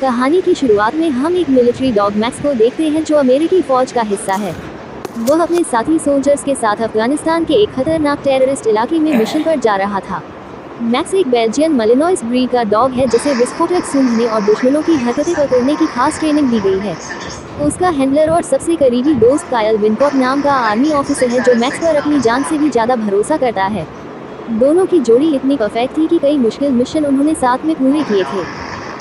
कहानी की शुरुआत में हम एक मिलिट्री डॉग मैक्स को देखते हैं जो अमेरिकी फौज का हिस्सा है। वह अपने साथी सोल्जर्स के साथ अफगानिस्तान के एक खतरनाक टेररिस्ट इलाके में मिशन पर जा रहा था। मैक्स एक बेल्जियन मलिनॉइस ब्रीड का डॉग है जिसे विस्फोटक सूंघने और दुश्मनों की हरकतें पकड़ने की खास ट्रेनिंग दी गई है। उसका हैंडलर और सबसे करीबी दोस्त कायल विनकॉट नाम का आर्मी ऑफिसर है जो मैक्स पर अपनी जान से भी ज़्यादा भरोसा करता है। दोनों की जोड़ी इतनी परफेक्ट थी कि कई मुश्किल मिशन उन्होंने साथ में पूरे किए थे।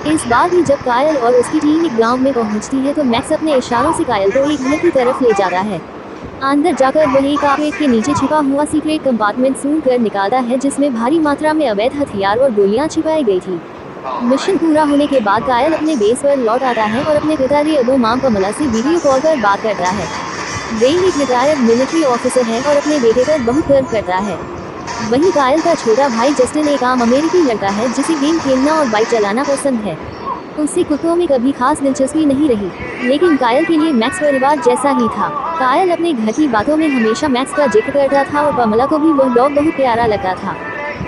इस बार भी जब कायल और उसकी टीम एक गांव में पहुंचती है तो मैक्स अपने इशारों से कायल को एक घर की तरफ ले जाता है। अंदर जाकर वह एक आग के नीचे छिपा हुआ सीक्रेट कंपार्टमेंट सूंघ कर निकालता है जिसमें भारी मात्रा में अवैध हथियार और गोलियां छिपाई गई थी। मिशन पूरा होने के बाद कायल अपने बेस पर लौट आता है और अपने पिताजी अबू माम कमला से वीडियो कॉल पर बात करता है। वे एक रिटायर्ड मिलिट्री ऑफिसर है और अपने बेटे पर बहुत गर्व करता है। वहीं कायल का छोटा भाई जस्टिन एक आम अमेरिकी लड़का है जिसे गेम खेलना और बाइक चलाना पसंद है। उसे कुत्तों में कभी खास दिलचस्पी नहीं रही, लेकिन कायल के लिए मैक्स परिवार जैसा ही था। कायल अपने घर की बातों में हमेशा मैक्स का जिक्र करता था और कमला को भी वह डॉग बहुत प्यारा लगता था।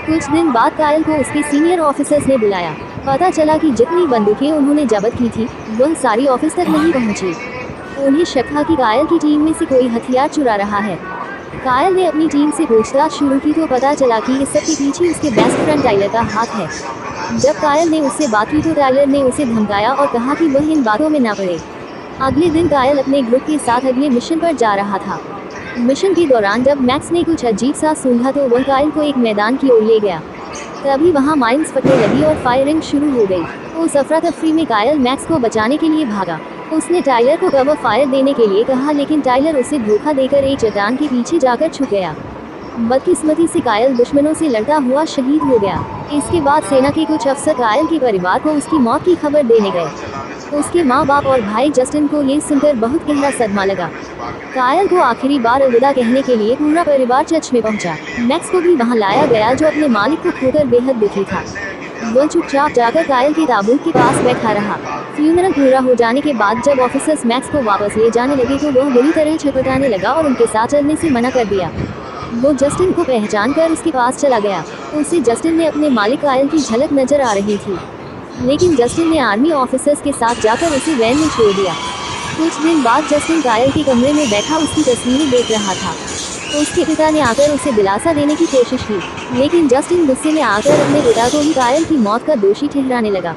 कुछ दिन बाद कायल को उसके सीनियर ऑफिसर्स ने बुलाया। पता चला कि जितनी बंदूकें उन्होंने जब्त की थी वह सारी ऑफिस तक नहीं पहुंची। उन्हें शक था कि कायल की टीम में से कोई हथियार चुरा रहा है। कायल ने अपनी टीम से पूछताछ शुरू की तो पता चला कि इस सब के पीछे उसके बेस्ट फ्रेंड टाइलर का हाथ है। जब कायल ने उससे बात की तो टाइलर ने उसे धमकाया और कहा कि वह इन बातों में ना पड़े। अगले दिन कायल अपने ग्रुप के साथ अगले मिशन पर जा रहा था। मिशन के दौरान जब मैक्स ने कुछ अजीब सा सूंघा तो वह कायल को एक मैदान की ओर ले गया। तभी वहाँ माइंस फटने लगी और फायरिंग शुरू हो गई। उस अफरा तफरी में कायल मैक्स को बचाने के लिए भागा। उसने टाइलर को कवर फायर देने के लिए कहा, लेकिन टाइलर उसे धोखा देकर एक चट्टान के पीछे जाकर छुप गया। बदकिस्मती से कायल दुश्मनों से लड़ता हुआ शहीद हो गया। इसके बाद सेना के कुछ अफसर कायल के परिवार को उसकी मौत की खबर देने गए। उसके माँ बाप और भाई जस्टिन को ये सुनकर बहुत गहरा सदमा लगा। कायल को आखिरी बार अलविदा कहने के लिए पूरा परिवार चर्च में पहुंचा। मैक्स को भी वहां लाया गया जो अपने मालिक को खोकर बेहद दुखी था। वह चुपचाप जाकर कायल के ताबूत के पास बैठा रहा। फ्यूनरल पूरा हो जाने के बाद जब ऑफिसर्स मैक्स को वापस ले जाने लगे तो वह बुरी तरह छटपटाने लगा और उनके साथ चलने से मना कर दिया। वो जस्टिन को पहचान कर उसके पास चला गया। उसे जस्टिन ने अपने मालिक कायल की झलक नजर आ रही थी, लेकिन जस्टिन ने आर्मी ऑफिसर्स के साथ जाकर उसे वैन में छोड़ दिया। कुछ दिन बाद जस्टिन कायल के कमरे में बैठा उसकी तस्वीरें देख रहा था। उसके पिता ने आकर उसे दिलासा देने की कोशिश की, लेकिन जस्टिन गुस्से में आकर अपने पिता को ही कायल की मौत का दोषी ठहराने लगा।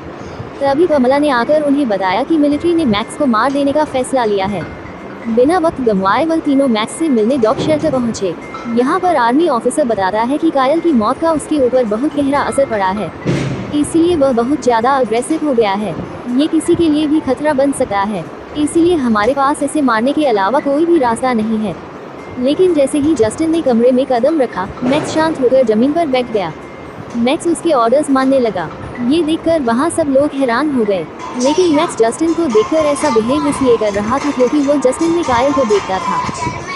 तभी कमला ने आकर उन्हें बताया कि मिलिट्री ने मैक्स को मार देने का फैसला लिया है। बिना वक्त गंवाए वह तीनों मैक्स से मिलने डॉग शेल्टर पहुंचे। यहाँ पर आर्मी ऑफिसर बताता है कि कायल की मौत का उसके ऊपर बहुत गहरा असर पड़ा है, इसलिए वह बहुत ज़्यादा अग्रेसिव हो गया है। ये किसी के लिए भी खतरा बन सकता है, इसलिए हमारे पास इसे मारने के अलावा कोई भी रास्ता नहीं है। लेकिन जैसे ही जस्टिन ने कमरे में कदम रखा, मैक्स शांत होकर जमीन पर बैठ गया। मैक्स उसके ऑर्डर्स मानने लगा। ये देखकर वहाँ सब लोग हैरान हो गए, लेकिन मैक्स जस्टिन को देखकर ऐसा बिहेव इसलिए कर रहा था क्योंकि वो जस्टिन में कायल को देखता था।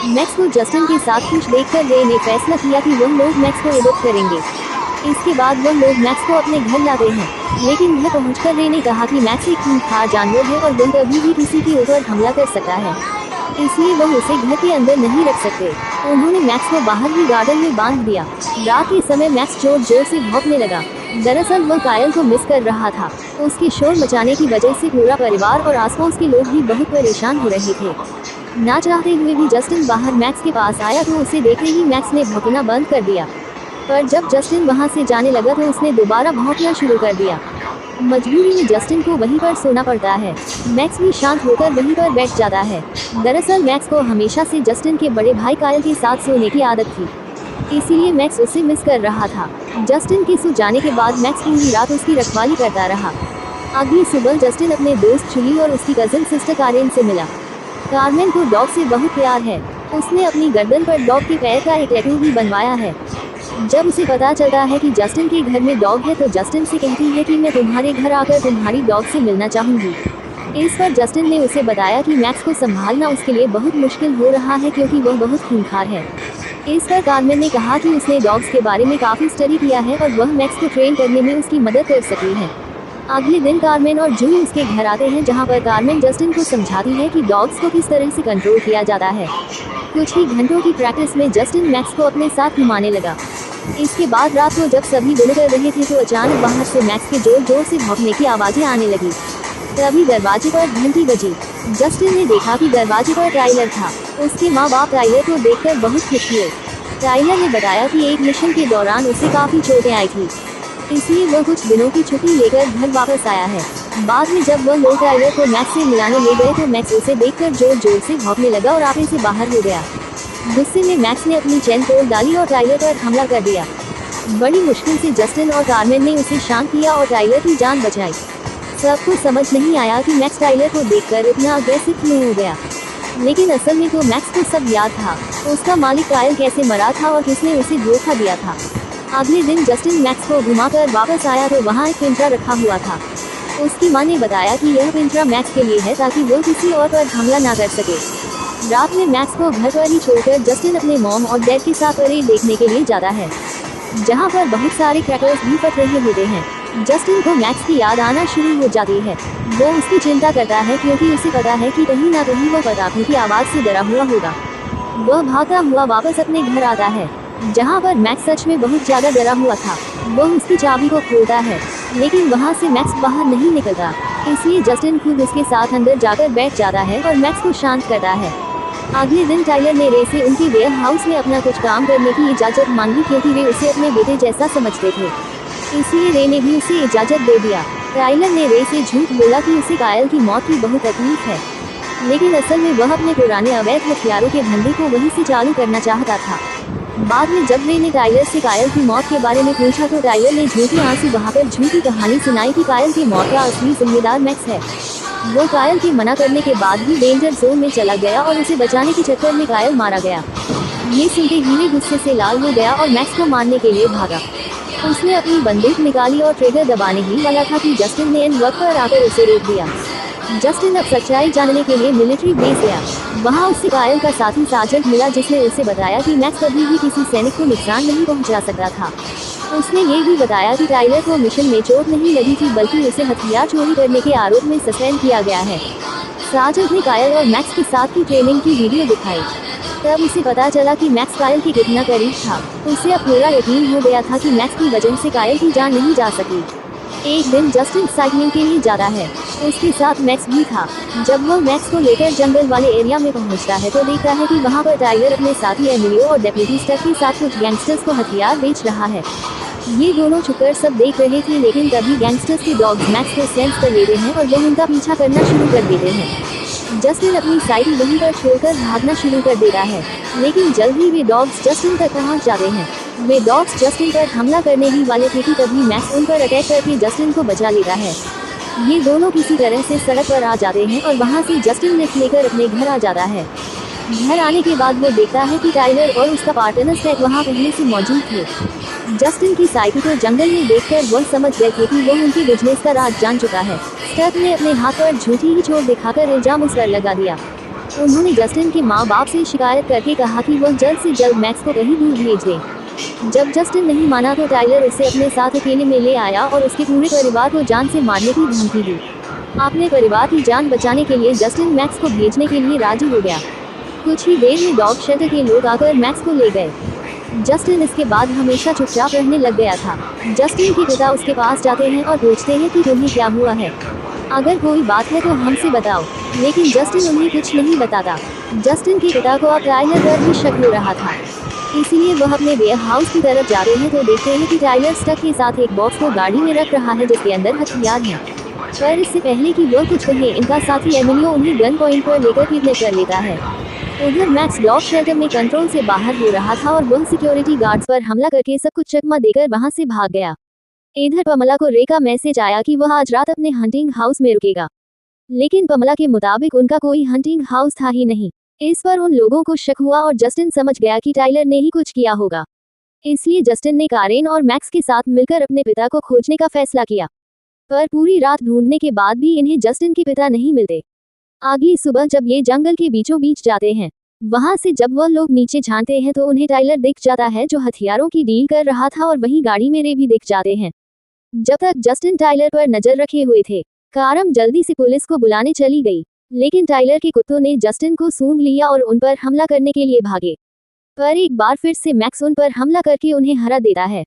मैक्स को जस्टिन के साथ खुश देखकर रे ने फैसला किया कि वह लोग मैक्स को इज्जत करेंगे। इसके बाद वह लोग मैक्स को अपने घर लाते हैं, लेकिन घर पहुंचकर रे ने कहा कि मैक्स एक खूंखार जानवर है और वह कभी भी किसी के ऊपर हमला कर सकता है, इसलिए वह उसे घर के अंदर नहीं रख सकते। उन्होंने मैक्स को बाहर ही गार्डन में बांध दिया। रात के समय मैक्स जोर जोर से भौंकने लगा। दरअसल वह कायल को मिस कर रहा था। उसके शोर मचाने की वजह से पूरा परिवार और आसपास के लोग भी बहुत परेशान हो रहे थे। ना चाहते हुए भी जस्टिन बाहर मैक्स के पास आया तो उसे देखते ही मैक्स ने भौंकना बंद कर दिया। पर जब जस्टिन वहां से जाने लगा तो उसने दोबारा भौंकना शुरू कर दिया। मजबूरी में जस्टिन को वहीं पर सोना पड़ता है। मैक्स भी शांत होकर वहीं पर बैठ जाता है। दरअसल मैक्स को हमेशा से जस्टिन के बड़े भाई कायल के साथ सोने की आदत थी, इसीलिए मैक्स उसे मिस कर रहा था। जस्टिन के सो जाने के बाद मैक्स पूरी रात उसकी रखवाली करता रहा। अगली सुबह जस्टिन अपने दोस्त जुली और उसकी कजिन सिस्टर कार्मेन से मिला। कार्मेन को डॉग से बहुत प्यार है। उसने अपनी गर्दन पर डॉग के पैर का एक टैटू भी बनवाया है। जब उसे पता चलता है कि जस्टिन के घर में डॉग है तो जस्टिन से कहती है कि मैं तुम्हारे घर आकर तुम्हारी डॉग से मिलना चाहूँगी। इस पर जस्टिन ने उसे बताया कि मैक्स को संभालना उसके लिए बहुत मुश्किल हो रहा है क्योंकि वह बहुत खूंखार है। इस पर कार्मेन ने कहा कि उसने डॉग्स के बारे में काफ़ी स्टडी किया है और वह मैक्स को ट्रेन करने में उसकी मदद कर सकती है। अगले दिन कार्मेन और जूही उसके घर आते हैं, जहां पर कार्मेन जस्टिन को समझाती है कि डॉग्स को किस तरह से कंट्रोल किया जाता है। कुछ ही घंटों की प्रैक्टिस में जस्टिन मैक्स को अपने साथ घुमाने लगा। इसके बाद रात को जब सभी गुल कर रहे थे तो अचानक बाहर से मैक्स के जोर जोर से भौंकने की आवाज़ें आने लगी। तभी दरवाजे पर घंटी बजी। जस्टिन ने देखा कि दरवाजे पर टाइलर था। उसके माँ बाप टाइलर को देखकर बहुत खुश हुए। टाइलर ने बताया कि एक मिशन के दौरान उसे काफी चोटें आई थी, इसलिए वह कुछ दिनों की छुट्टी लेकर घर वापस आया है। बाद में जब वह लोग टाइलर को मैक्स से मिलाने ले गए तो मैक्स उसे देखकर जोर जोर से भौंकने लगा और आपे से बाहर हो गया। गुस्से में मैक्स ने अपनी चेन तोड़ डाली और टाइलर पर हमला कर दिया। बड़ी मुश्किल से जस्टिन और कार्मेन ने उसे शांत किया और टाइलर की जान बचाई। सबको समझ नहीं आया कि मैक्स टाइलर को देखकर इतना अग्रेसिव क्यों हो गया, लेकिन असल में तो मैक्स को सब याद था। उसका मालिक कायल कैसे मरा था और किसने उसे धोखा दिया था। अगले दिन जस्टिन मैक्स को घुमाकर वापस आया तो वहाँ एक पिंजरा रखा हुआ था। उसकी माँ ने बताया कि यह पिंजरा मैक्स के लिए है ताकि वो किसी और पर हमला ना कर सके। रात में मैक्स को घर पर ही छोड़कर जस्टिन अपने मॉम और डैड के साथ परेड देखने के लिए जाता है, जहाँ पर बहुत सारे क्रैकर्स भी फट रहे होते हैं। जस्टिन को मैक्स की याद आना शुरू हो जाती है। वो उसकी चिंता करता है क्योंकि उसे पता है कि कहीं ना कहीं वो पटाखों की आवाज़ से डरा हुआ होगा। वह भागता हुआ वापस अपने घर आता है, जहाँ पर मैक्स सच में बहुत ज़्यादा डरा हुआ था। वो उसकी चाबी को खोलता है, लेकिन वहाँ से मैक्स बाहर नहीं निकलता, इसलिए जस्टिन खुद उसके साथ अंदर जाकर बैठ जाता है और मैक्स को शांत करता है। अगले दिन टाइलर ने रे से उनके वेयर हाउस में अपना कुछ काम करने की इजाज़त मांगी क्योंकि वे उसे अपने बेटे जैसा समझते थे, इसलिए रे ने भी उसे इजाज़त दे दिया। टाइलर ने रे से झूठ बोला कि उसे कायल की मौत की बहुत तकलीफ है, लेकिन असल में वह अपने पुराने अवैध हथियारों के धंधे को वहीं से चालू करना चाहता था। बाद में जब रे ने टाइलर से कायल की मौत के बारे में पूछा तो टाइलर ने झूठी आंसू बहाकर झूठी कहानी सुनाई कि कायल की मौत का असली जिम्मेदार मैक्स है। वो कायल के मना करने के बाद भी डेंजर जोन में चला गया और उसे बचाने के चक्कर में कायल मारा गया। ये सुनते ही गुस्से से लाल हो गया और मैक्स को मारने के लिए भागा। उसने अपनी बंदूक निकाली और ट्रिगर दबाने ही वाला था कि जस्टिन ने इन वक्त पर आकर उसे रोक दिया। जस्टिन अब सच्चाई जानने के लिए मिलिट्री बेस गया। वहाँ उससे कायल का साथी सार्जेंट मिला, जिसने उसे बताया कि मैक्स कभी भी किसी सैनिक को नुकसान नहीं पहुँचा सकता था। उसने ये भी बताया कि टाइलर को मिशन में चोट नहीं लगी थी, बल्कि उसे हथियार चोरी करने के आरोप में सस्पेंड किया गया है। सार्जेंट ने कायल और मैक्स के साथ की ट्रेनिंग की वीडियो दिखाई। तब उसे पता चला कि मैक्स कायल के कितना करीब था। उसे अब पूरा यकीन हो गया था कि मैक्स की वजह से कायल की जान नहीं जा सकी। एक दिन जस्टिन साइकिलिंग के लिए जाता है, उसके साथ मैक्स भी था। जब वह मैक्स को लेकर जंगल वाले एरिया में पहुंचता है तो देखता है कि वहां पर टाइलर अपने साथी एमिलियो और डेप्यूटी स्टक के साथ कुछ गैंगस्टर्स को हथियार बेच रहा है। ये दोनों छुपकर सब देख रहे थे, लेकिन तभी गैंगस्टर्स के डॉग्स मैक्स को सेंस कर लेते हैं और वो उनका पीछा करना शुरू कर देते हैं। जस्टिन अपनी साइकिल वहीं पर छोड़कर भागना शुरू कर देता है, लेकिन जल्द ही वे डॉग्स जस्टिन तक पहुंच जाते हैं। वे डॉग्स जस्टिन पर हमला करने ही वाले थे कि तभी मैक्स उन पर अटैक करके जस्टिन को बचा लेता है। ये दोनों किसी तरह से सड़क पर आ जाते हैं और वहाँ से जस्टिन लिफ्ट लेकर अपने घर आ जाता है। घर आने के बाद वो देखता है कि टाइलर और उसका पार्टनर स्टैक वहाँ पहले से मौजूद थे। जस्टिन की साइकिल को जंगल में देखकर वह समझ गए थे कि वो उनके बिजनेस का राज जान चुका है। स्टैक ने अपने हाथ पर झूठी ही चोट दिखाकर इल्जाम उस पर लगा दिया। उन्होंने जस्टिन के माँ बाप से शिकायत करके कहा कि वह जल्द से जल्द मैक्स को कहीं दूर भेज दें। जब जस्टिन नहीं माना तो टाइलर उसे अपने साथ अकेले में ले आया और उसके पूरे परिवार को जान से मारने की धमकी दी। अपने परिवार की जान बचाने के लिए जस्टिन मैक्स को भेजने के लिए राजी हो गया। कुछ ही देर में डॉग शेल्टर के लोग आकर मैक्स को ले गए। जस्टिन इसके बाद हमेशा चुपचाप रहने लग गया था। जस्टिन के पिता उसके पास जाते हैं और पूछते हैं कि तुम्हें क्या हुआ है, अगर कोई बात है तो हमसे बताओ, लेकिन जस्टिन उन्हें कुछ नहीं बताता। जस्टिन के पिता को अब टाइलर पर भी शक हो रहा था, इसीलिए वह अपने वेयर हाउस की तरफ जाते हैं तो देखते हैं कि टाइलर स्टक के साथ एक बॉक्स को गाड़ी में रख रहा है जिसके अंदर हथियार हैं। पर इससे पहले कि वो कुछ कहे, इनका साथी एमिलियो उन्हें गन पॉइंट पर लेकर किडनैप कर लेता है। उधर मैक्स डॉग शेल्टर में कंट्रोल से बाहर हो रहा था और वह सिक्योरिटी गार्ड्स पर हमला करके सब कुछ चकमा देकर वहां से भाग गया। इधर पमला को रे का मैसेज आया कि वह आज रात अपने हंटिंग हाउस में रुकेगा, लेकिन पमला के मुताबिक उनका कोई हंटिंग हाउस था ही नहीं। इस पर उन लोगों को शक हुआ और जस्टिन समझ गया कि टाइलर ने ही कुछ किया होगा, इसलिए जस्टिन ने कारेन और मैक्स के साथ मिलकर अपने पिता को खोजने का फैसला किया। पर पूरी रात ढूंढने के बाद भी इन्हें जस्टिन के पिता नहीं मिलते। अगली सुबह जब ये जंगल के बीचों बीच जाते हैं, वहां से जब वह लोग नीचे झांकते हैं तो उन्हें टाइलर दिख जाता है जो हथियारों की डील कर रहा था, और वहीं गाड़ी में रे भी दिख जाते हैं। जब तक जस्टिन टाइलर पर नजर रखे हुए थे, कारम जल्दी से पुलिस को बुलाने चली गई, लेकिन टाइलर के कुत्तों ने जस्टिन को सूंघ लिया और उन पर हमला करने के लिए भागे। पर एक बार फिर से मैक्स उन पर हमला करके उन्हें हरा देता है।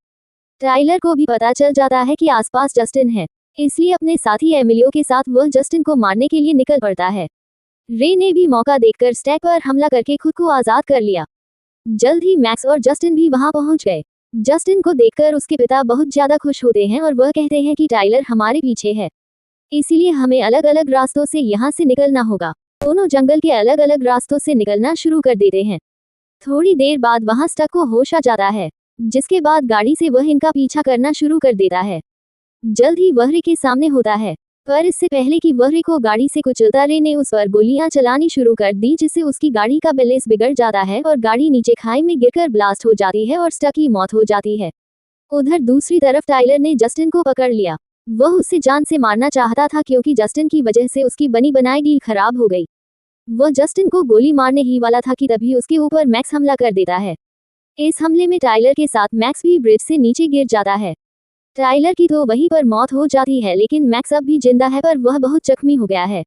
टाइलर को भी पता चल जाता है कि आसपास जस्टिन है, इसलिए अपने साथी एमिलियो के साथ वह जस्टिन को मारने के लिए निकल पड़ता है। रे ने भी मौका देखकर स्टैक पर हमला करके खुद को आजाद कर लिया। जल्द ही मैक्स और जस्टिन भी वहां पहुंच गए। जस्टिन को देखकर उसके पिता बहुत ज्यादा खुश होते हैं और वह कहते हैं कि टाइलर हमारे पीछे है, इसीलिए हमें अलग अलग रास्तों से यहाँ से निकलना होगा। दोनों जंगल के अलग अलग रास्तों से निकलना शुरू कर देते हैं। थोड़ी देर बाद वहां स्टक को होश आ जाता है, जिसके बाद गाड़ी से वह इनका पीछा करना शुरू कर देता है। जल्द ही वह रे के सामने होता है, पर इससे पहले कि वह रे को गाड़ी से कुचलता, रे ने उस पर गोलियां चलानी शुरू कर दी, जिससे उसकी गाड़ी का बैलेंस बिगड़ जाता है और गाड़ी नीचे खाई में गिरकर ब्लास्ट हो जाती है और स्टक की मौत हो जाती है। उधर दूसरी तरफ टाइलर ने जस्टिन को पकड़ लिया। वह उसे जान से मारना चाहता था क्योंकि जस्टिन की वजह से उसकी बनी बनाई डील खराब हो गई। वह जस्टिन को गोली मारने ही वाला था कि तभी उसके ऊपर मैक्स हमला कर देता है। इस हमले में टाइलर के साथ मैक्स भी ब्रिज से नीचे गिर जाता है। टाइलर की तो वहीं पर मौत हो जाती है, लेकिन मैक्स अब भी जिंदा है, पर वह बहुत जख्मी हो गया है।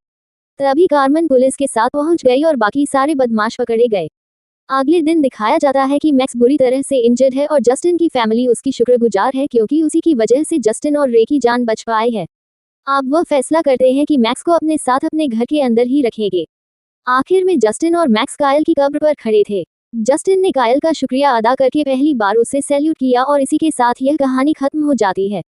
तभी कार्मेन पुलिस के साथ पहुंच गई और बाकी सारे बदमाश पकड़े गए। अगले दिन दिखाया जाता है कि मैक्स बुरी तरह से इंजर्ड है और जस्टिन की फैमिली उसकी शुक्रगुजार है क्योंकि उसी की वजह से जस्टिन और रे की जान बच पाई है। अब वह फैसला करते हैं कि मैक्स को अपने साथ अपने घर के अंदर ही रखेंगे। आखिर में जस्टिन और मैक्स कायल की कब्र पर खड़े थे। जस्टिन ने कायल का शुक्रिया अदा करके पहली बार उसे सैल्यूट किया और इसी के साथ यह कहानी खत्म हो जाती है।